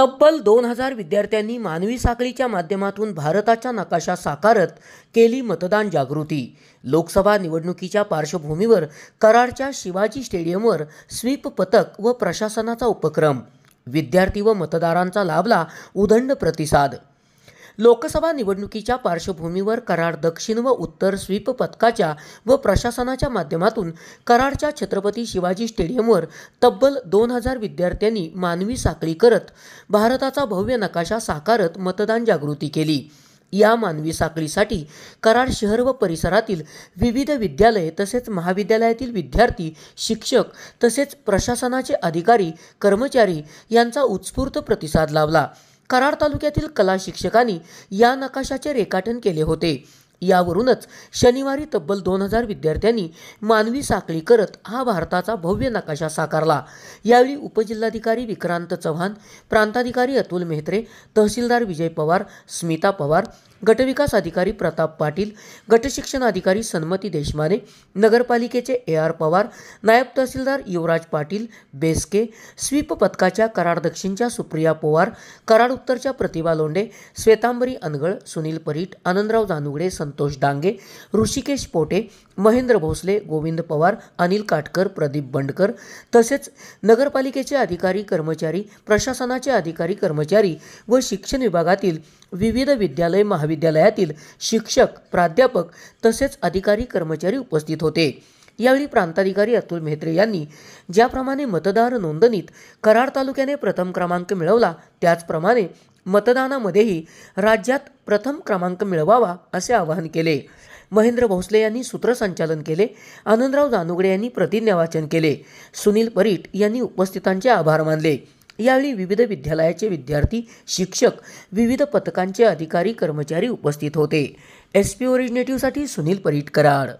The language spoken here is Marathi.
तब्बल 2000 विद्यार्थ्यांनी मानवी साखळीच्या माध्यमातून भारताचा नकाशा साकारत केली मतदान जागृती। लोकसभा निवडणुकीच्या पार्श्वभूमीवर कराडच्या शिवाजी स्टेडियमवर स्वीप पथक व प्रशासनाचा उपक्रम। विद्यार्थी व मतदारांचा लाभला उदंड प्रतिसाद। लोकसभा निवडणुकीच्या पार्श्वभूमीवर कराड दक्षिण व उत्तर स्वीप पथकाच्या व प्रशासनाच्या माध्यमातून कराडच्या छत्रपती शिवाजी स्टेडियमवर तब्बल 2000 विद्यार्थ्यांनी मानवी साखळी करत भारताचा भव्य नकाशा साकारत मतदान जागृती केली। या मानवी साखळीसाठी कराड शहर व परिसरातील विविध विद्यालये तसेच महाविद्यालयातील विद्यार्थी, शिक्षक तसेच प्रशासनाचे अधिकारी, कर्मचारी यांचा उत्स्फूर्त प्रतिसाद लाभला। कराड तालुक्यातील कला शिक्षकांनी या नकाशाचे रेखाटन केले होते। यावरूनच शनिवारी तब्बल 2000 विद्यार्थ्यांनी मानवी साखळी करत हा भारताचा भव्य नकाशा साकारला। यावेळी उपजिल्हाधिकारी विक्रांत चव्हाण, प्रांताधिकारी अतुल मेहत्रे, तहसीलदार विजय पवार, स्मिता पवार, गटविकास अधिकारी प्रताप पाटील, गटशिक्षण अधिकारी सन्मती देशमाने, नगरपालिकेचे AR पवार, नायब तहसीलदार युवराज पाटील बेसके, स्वीप पथकाच्या कराड दक्षिणच्या सुप्रिया पवार, कराड उत्तरच्या प्रतिभा लोंढे, श्वेतांबरी अनगळ, सुनील परीट, आनंदराव जानूगडे, संतोष डांगे, ऋषिकेश पोटे, महेंद्र भोसले, गोविंद पवार, अनिल काटकर, प्रदीप बंडकर तसेच नगरपालिकेचे अधिकारी कर्मचारी, प्रशासनाचे अधिकारी कर्मचारी व शिक्षण विभागातील विविध विद्यालय महाविद्यालयातील शिक्षक, प्राध्यापक तसेच अधिकारी कर्मचारी उपस्थित होते। यावेळी प्रांताधिकारी अतुल मेहत्रे यांनी ज्याप्रमाणे मतदार नोंदणीत कराड तालुक्याने प्रथम क्रमांक मिळवला त्याचप्रमाणे मतदानामध्येही राज्यात प्रथम क्रमांक मिळवावा असे आवाहन केले। महेंद्र भोसले यांनी सूत्रसंचालन केले। आनंदराव जानूगडे यांनी प्रतिज्ञा वाचन केले। सुनील परीट यांनी उपस्थितांचे आभार मानले। यावेळी विविध विद्यालयाचे विद्यार्थी, शिक्षक, विविध पथकांचे अधिकारी कर्मचारी उपस्थित होते। SP ओरिजिनेटिव्हसाठी सुनील परीट, कराड।